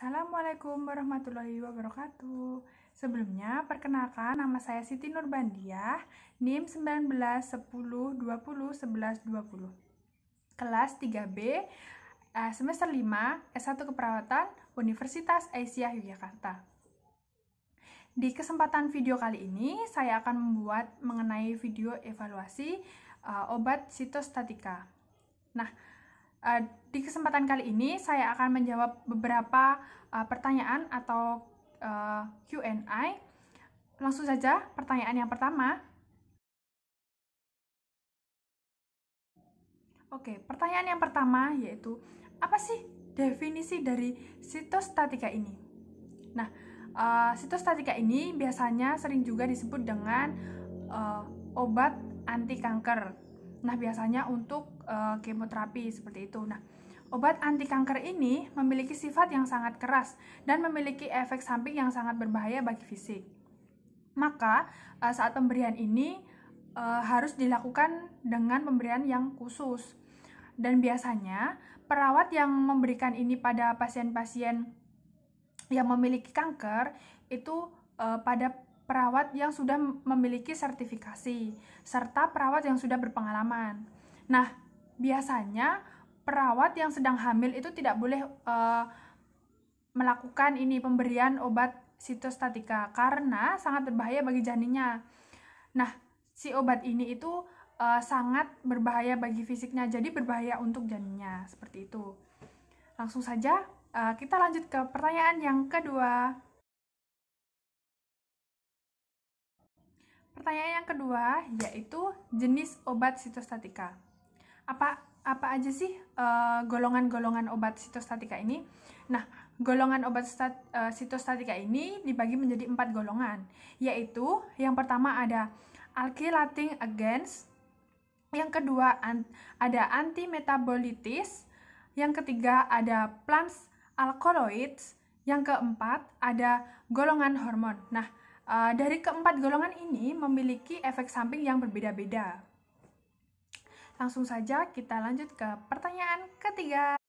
Assalamualaikum warahmatullahi wabarakatuh. Sebelumnya, perkenalkan nama saya Siti Nurbandiah, NIM 19 10 20 11 20, kelas 3B, semester 5, S1 Keperawatan, Universitas Aisyah Yogyakarta. Di kesempatan video kali ini, saya akan membuat mengenai video evaluasi obat sitostatika. Nah, di kesempatan kali ini saya akan menjawab beberapa pertanyaan atau Q&A. Langsung saja pertanyaan yang pertama. Oke, pertanyaan yang pertama yaitu apa sih definisi dari sitostatika ini? Nah, sitostatika ini biasanya sering juga disebut dengan obat anti kanker. Nah, biasanya untuk kemoterapi seperti itu. Nah, obat anti kanker ini memiliki sifat yang sangat keras dan memiliki efek samping yang sangat berbahaya bagi fisik. Maka, saat pemberian ini harus dilakukan dengan pemberian yang khusus. Dan biasanya, perawat yang memberikan ini pada pasien-pasien yang memiliki kanker itu pada perawat yang sudah memiliki sertifikasi, serta perawat yang sudah berpengalaman. Nah, biasanya perawat yang sedang hamil itu tidak boleh melakukan ini pemberian obat sitostatika karena sangat berbahaya bagi janinnya. Nah, si obat ini itu sangat berbahaya bagi fisiknya, jadi berbahaya untuk janinnya, seperti itu. Langsung saja kita lanjut ke pertanyaan yang kedua. Pertanyaan yang kedua yaitu jenis obat sitostatika. Apa aja sih golongan-golongan obat sitostatika ini? Nah, golongan obat sitostatika ini dibagi menjadi 4 golongan, yaitu yang pertama ada alkylating agents, yang kedua ada antimetabolitis, yang ketiga ada plant alkaloids, yang keempat ada golongan hormon. Nah, dari keempat golongan ini memiliki efek samping yang berbeda-beda. Langsung saja kita lanjut ke pertanyaan ketiga.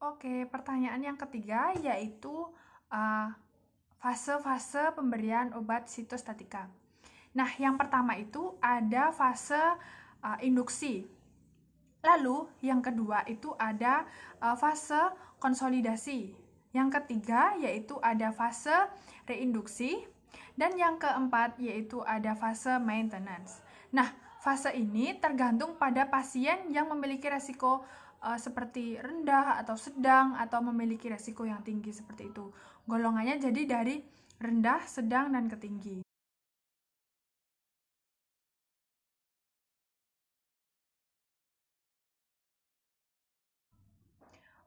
Oke, pertanyaan yang ketiga yaitu fase-fase pemberian obat sitostatika. Nah, yang pertama itu ada fase induksi. Lalu, yang kedua itu ada fase konsolidasi. Yang ketiga yaitu ada fase reinduksi, dan yang keempat yaitu ada fase maintenance. Nah, fase ini tergantung pada pasien yang memiliki resiko seperti rendah atau sedang atau memiliki resiko yang tinggi seperti itu. Golongannya jadi dari rendah, sedang, dan ketinggi.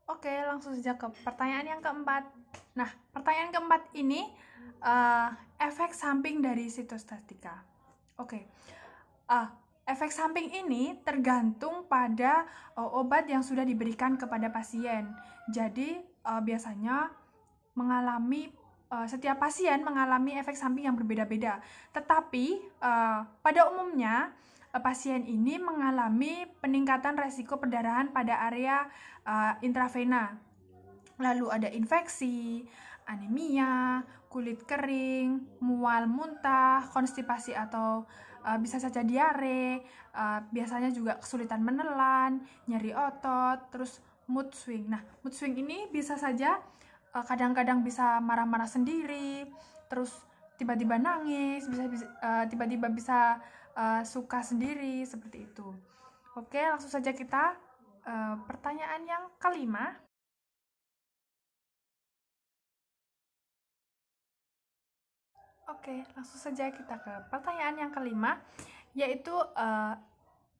Oke, langsung saja ke pertanyaan yang keempat. Nah, pertanyaan keempat ini efek samping dari sitostatika. Oke, efek samping ini tergantung pada obat yang sudah diberikan kepada pasien. Jadi, biasanya setiap pasien mengalami efek samping yang berbeda-beda. Tetapi, pada umumnya, pasien ini mengalami peningkatan resiko perdarahan pada area intravena. Lalu ada infeksi, anemia, kulit kering, mual muntah, konstipasi atau bisa saja diare, biasanya juga kesulitan menelan, nyeri otot, terus mood swing. Nah, mood swing ini bisa saja kadang-kadang bisa marah-marah sendiri, terus tiba-tiba nangis, tiba-tiba bisa suka sendiri, seperti itu. Oke, langsung saja kita pertanyaan yang kelima. Oke, langsung saja kita ke pertanyaan yang kelima, yaitu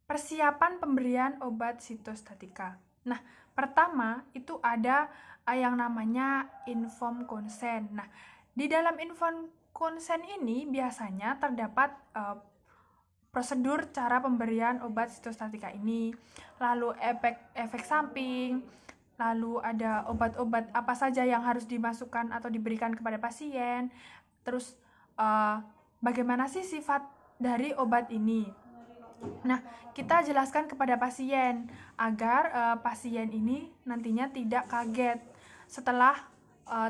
persiapan pemberian obat sitostatika. Nah, pertama itu ada yang namanya informed consent. Nah, di dalam informed consent ini biasanya terdapat prosedur cara pemberian obat sitostatika ini, lalu efek samping, lalu ada obat-obat apa saja yang harus dimasukkan atau diberikan kepada pasien, terus bagaimana sih sifat dari obat ini. Nah, kita jelaskan kepada pasien agar pasien ini nantinya tidak kaget setelah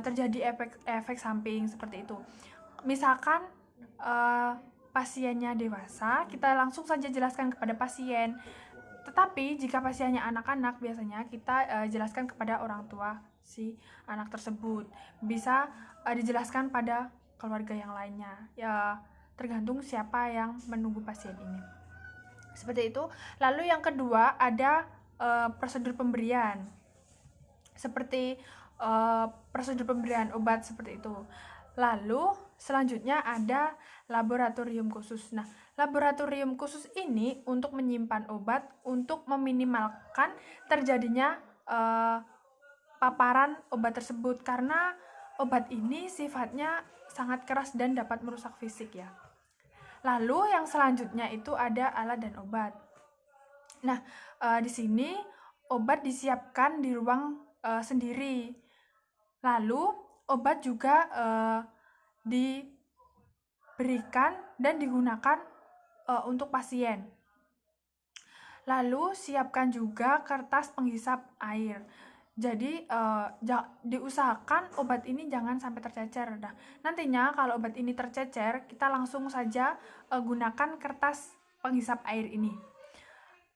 terjadi efek samping seperti itu. Misalkan pasiennya dewasa, kita langsung saja jelaskan kepada pasien. Tetapi jika pasiennya anak-anak, biasanya kita jelaskan kepada orang tua si anak tersebut. Bisa dijelaskan pada keluarga yang lainnya. Ya, tergantung siapa yang menunggu pasien ini. Seperti itu. Lalu yang kedua ada prosedur pemberian. Seperti prosedur pemberian obat seperti itu. Lalu selanjutnya ada laboratorium khusus. Nah, laboratorium khusus ini untuk menyimpan obat untuk meminimalkan terjadinya paparan obat tersebut, karena obat ini sifatnya sangat keras dan dapat merusak fisik ya. Lalu yang selanjutnya itu ada alat dan obat. Nah, di sini obat disiapkan di ruang sendiri. Lalu obat juga diberikan dan digunakan untuk pasien. Lalu siapkan juga kertas penghisap air. Jadi diusahakan obat ini jangan sampai tercecer. Nah, nantinya kalau obat ini tercecer, kita langsung saja gunakan kertas penghisap air ini.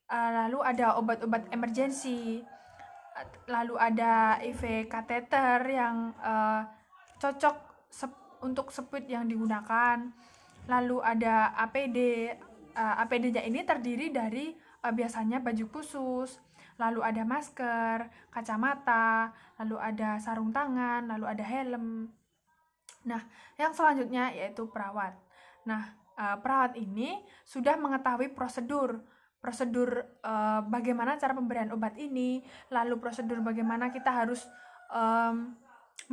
Lalu ada obat-obat emergensi. Lalu ada IV kateter yang cocok untuk speed yang digunakan. Lalu ada APD. APD-nya ini terdiri dari biasanya baju khusus, lalu ada masker, kacamata, lalu ada sarung tangan, lalu ada helm. Nah, yang selanjutnya yaitu perawat. Nah, perawat ini sudah mengetahui prosedur bagaimana cara pemberian obat ini, lalu prosedur bagaimana kita harus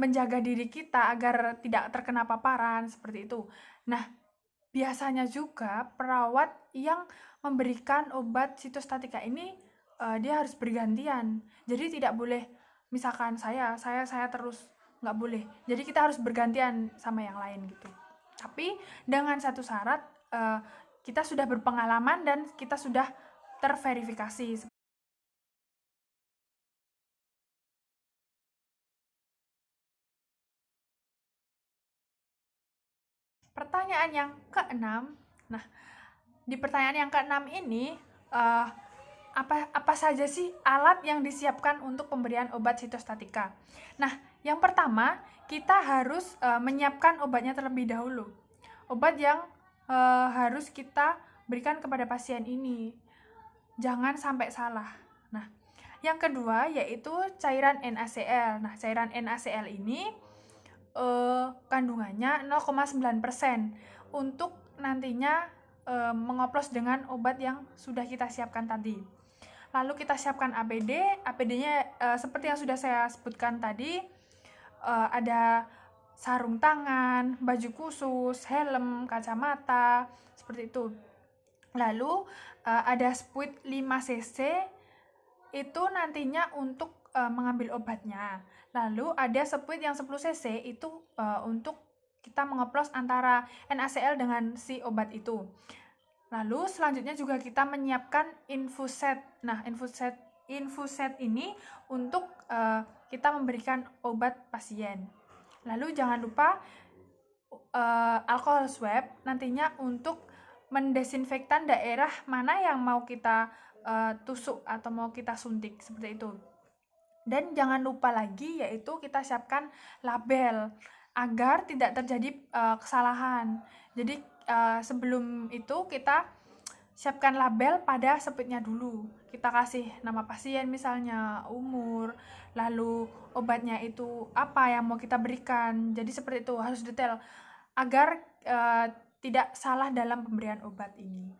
menjaga diri kita agar tidak terkena paparan, seperti itu. Nah, biasanya juga perawat yang memberikan obat sitostatika ini dia harus bergantian. Jadi tidak boleh misalkan saya terus, nggak boleh. Jadi kita harus bergantian sama yang lain gitu. Tapi dengan satu syarat, kita sudah berpengalaman dan kita sudah terverifikasi. Pertanyaan yang keenam. Nah, di pertanyaan yang keenam ini apa saja sih alat yang disiapkan untuk pemberian obat sitostatika? Nah, yang pertama kita harus menyiapkan obatnya terlebih dahulu. Obat yang harus kita berikan kepada pasien ini. Jangan sampai salah. Nah, yang kedua yaitu cairan NaCl. Nah, cairan NaCl ini kandungannya 0,9% untuk nantinya mengoplos dengan obat yang sudah kita siapkan tadi. Lalu kita siapkan APD. APD-nya seperti yang sudah saya sebutkan tadi, ada sarung tangan, baju khusus, helm, kacamata, seperti itu. Lalu ada spuit 5 cc itu nantinya untuk mengambil obatnya. Lalu ada spuit yang 10 cc itu untuk kita mengoplos antara NaCl dengan si obat itu. Lalu selanjutnya juga kita menyiapkan infuset. Nah, infuset ini untuk kita memberikan obat pasien. Lalu jangan lupa alkohol swab nantinya untuk mendesinfektan daerah mana yang mau kita tusuk atau mau kita suntik, seperti itu. Dan jangan lupa lagi yaitu kita siapkan label agar tidak terjadi kesalahan. Jadi sebelum itu kita siapkan label pada spuitnya dulu. Kita kasih nama pasien misalnya, umur, lalu obatnya itu apa yang mau kita berikan. Jadi seperti itu, harus detail agar tidak salah dalam pemberian obat ini.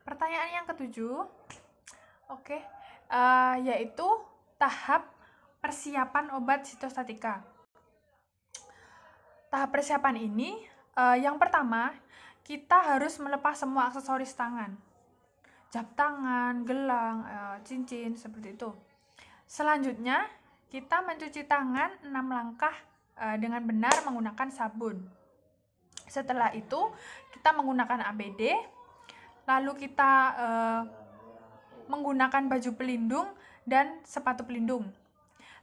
Pertanyaan yang ketujuh, oke, yaitu tahap persiapan obat sitostatika. Tahap persiapan ini, yang pertama, kita harus melepas semua aksesoris tangan, jam tangan, gelang, cincin, seperti itu. Selanjutnya, kita mencuci tangan 6 langkah dengan benar menggunakan sabun. Setelah itu kita menggunakan APD, lalu kita menggunakan baju pelindung dan sepatu pelindung.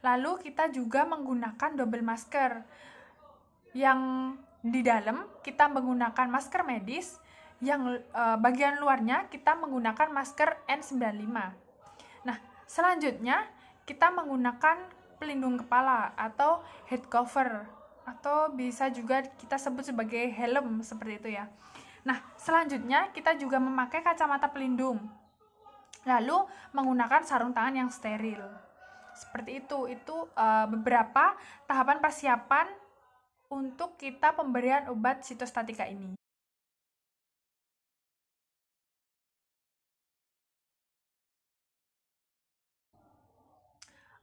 Lalu kita juga menggunakan double masker. Yang di dalam kita menggunakan masker medis, yang bagian luarnya kita menggunakan masker N95. Nah, selanjutnya kita menggunakan pelindung kepala atau head cover, atau bisa juga kita sebut sebagai helm, seperti itu ya. Nah, selanjutnya kita juga memakai kacamata pelindung, lalu menggunakan sarung tangan yang steril. Seperti itu beberapa tahapan persiapan untuk kita pemberian obat sitostatika ini.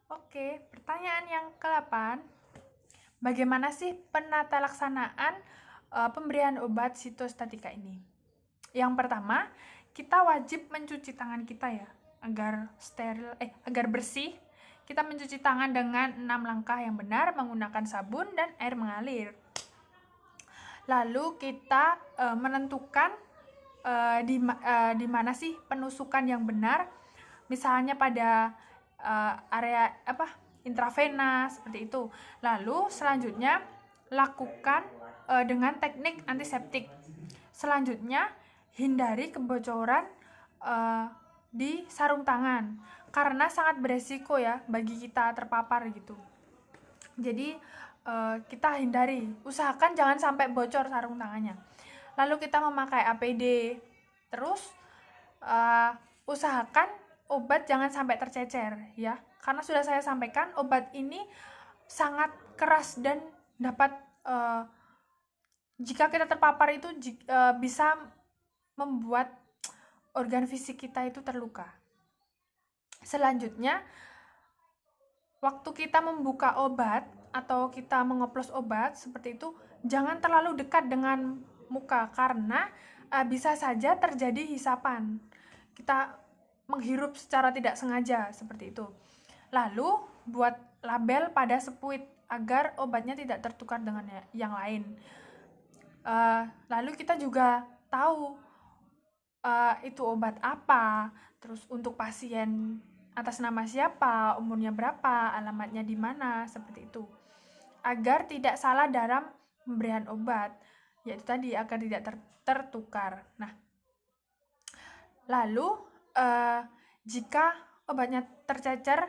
Oke, pertanyaan yang ke-8. Bagaimana sih penata laksanaan pemberian obat sitostatika ini? Yang pertama, kita wajib mencuci tangan kita ya, agar bersih. Kita mencuci tangan dengan 6 langkah yang benar menggunakan sabun dan air mengalir. Lalu kita menentukan di mana sih penusukan yang benar, misalnya pada area intravena, seperti itu. Lalu selanjutnya lakukan dengan teknik antiseptik. Selanjutnya hindari kebocoran di sarung tangan, karena sangat beresiko ya bagi kita terpapar gitu. Jadi kita hindari, usahakan jangan sampai bocor sarung tangannya. Lalu kita memakai APD. Terus usahakan obat jangan sampai tercecer ya, karena sudah saya sampaikan obat ini sangat keras dan dapat jika kita terpapar itu bisa membuat organ fisik kita itu terluka. Selanjutnya, waktu kita membuka obat atau kita mengoplos obat seperti itu, jangan terlalu dekat dengan muka, karena bisa saja terjadi hisapan. Kita menghirup secara tidak sengaja, seperti itu. Lalu buat label pada sepuit agar obatnya tidak tertukar dengan yang lain. Lalu kita juga tahu itu obat apa, terus untuk pasien atas nama siapa, umurnya berapa, alamatnya di mana, seperti itu. Agar tidak salah dalam pemberian obat, yaitu tadi agar tidak tertukar. Nah, lalu jika obatnya tercecer,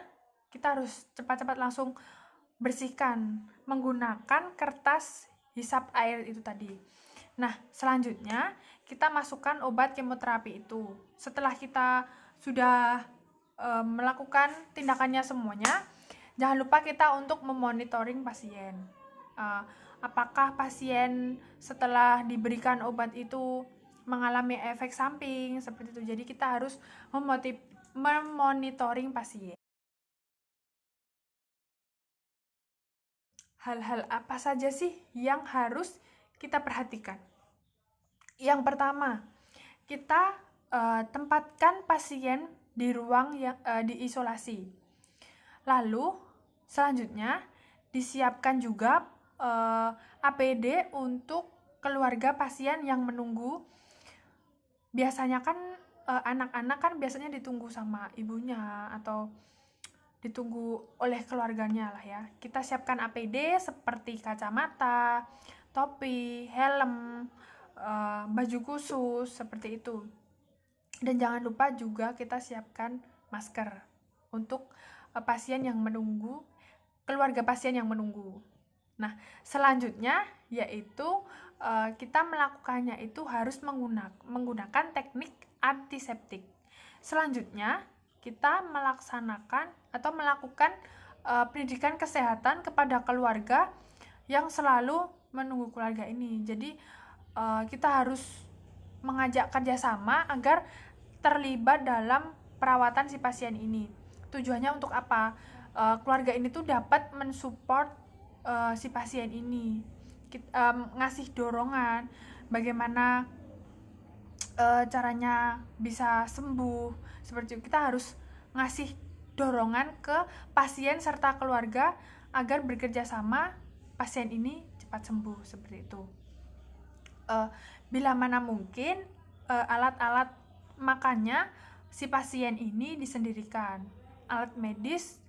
kita harus cepat-cepat langsung bersihkan menggunakan kertas hisap air itu tadi. Nah, selanjutnya kita masukkan obat kemoterapi itu. Setelah kita sudah melakukan tindakannya semuanya, jangan lupa kita untuk memonitoring pasien. Apakah pasien setelah diberikan obat itu mengalami efek samping, seperti itu. Jadi kita harus memonitoring pasien. Hal-hal apa saja sih yang harus kita perhatikan? Yang pertama, kita tempatkan pasien di ruang yang diisolasi. Lalu selanjutnya disiapkan juga APD untuk keluarga pasien yang menunggu. Biasanya kan anak-anak kan biasanya ditunggu sama ibunya atau ditunggu oleh keluarganya lah ya. Kita siapkan APD seperti kacamata, topi, helm, baju khusus, seperti itu. Dan jangan lupa juga kita siapkan masker untuk pasien yang menunggu, keluarga pasien yang menunggu. Nah, selanjutnya yaitu kita melakukannya itu harus menggunakan teknik antiseptik. Selanjutnya, kita melaksanakan atau melakukan pendidikan kesehatan kepada keluarga yang selalu menunggu keluarga ini. Jadi, kita harus mengajak kerjasama agar terlibat dalam perawatan si pasien ini. Tujuannya untuk apa? Keluarga ini tuh dapat mensupport si pasien ini, ngasih dorongan bagaimana caranya bisa sembuh, seperti itu. Kita harus ngasih dorongan ke pasien serta keluarga agar bekerja sama pasien ini cepat sembuh, seperti itu. Bila mana mungkin alat-alat makannya si pasien ini disendirikan, alat medis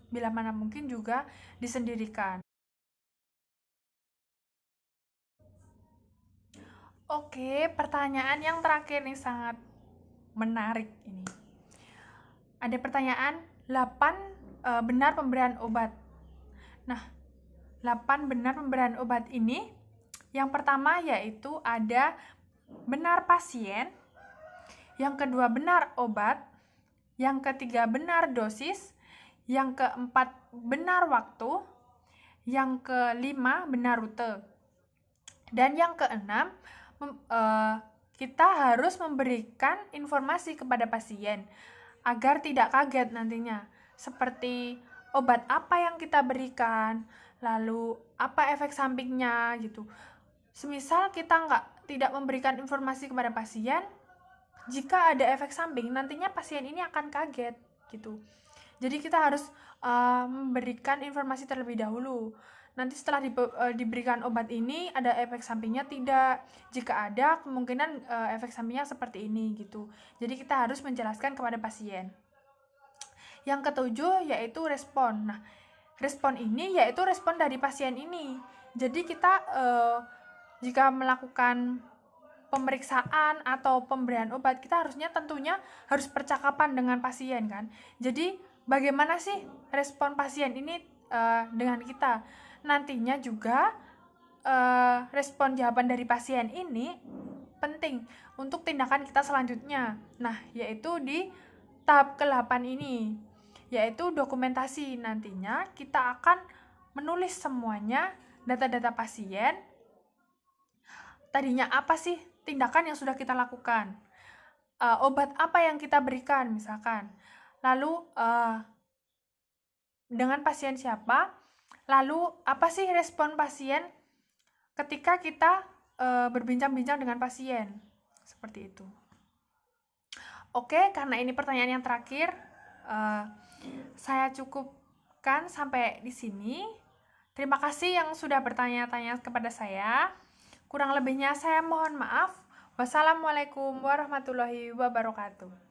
bila mana mungkin juga disendirikan. Oke, pertanyaan yang terakhir nih sangat menarik ini. Ada pertanyaan 8 benar pemberian obat. Nah, 8 benar pemberian obat ini, yang pertama yaitu ada benar pasien, yang kedua benar obat, yang ketiga benar dosis, yang keempat benar waktu, yang kelima benar rute, dan yang keenam kita harus memberikan informasi kepada pasien agar tidak kaget nantinya, seperti obat apa yang kita berikan, lalu apa efek sampingnya gitu. Semisal kita tidak memberikan informasi kepada pasien, jika ada efek samping nantinya pasien ini akan kaget gitu. Jadi kita harus memberikan informasi terlebih dahulu. Nanti setelah diberikan obat ini ada efek sampingnya tidak? Jika ada, kemungkinan efek sampingnya seperti ini gitu. Jadi kita harus menjelaskan kepada pasien. Yang ketujuh yaitu respon. Nah, respon ini yaitu respon dari pasien ini. Jadi kita jika melakukan pemeriksaan atau pemberian obat, kita tentunya harus percakapan dengan pasien kan. Jadi bagaimana sih respon pasien ini dengan kita? Nantinya juga respon jawaban dari pasien ini penting untuk tindakan kita selanjutnya. Nah, yaitu di tahap ke-8 ini, yaitu dokumentasi. Nantinya kita akan menulis semuanya, data-data pasien. Tadinya apa sih tindakan yang sudah kita lakukan? Obat apa yang kita berikan misalkan? Lalu dengan pasien siapa? Lalu apa sih respon pasien ketika kita berbincang-bincang dengan pasien? Seperti itu. Oke, karena ini pertanyaan yang terakhir, saya cukupkan sampai di sini. Terima kasih yang sudah bertanya-tanya kepada saya. Kurang lebihnya saya mohon maaf. Wassalamualaikum warahmatullahi wabarakatuh.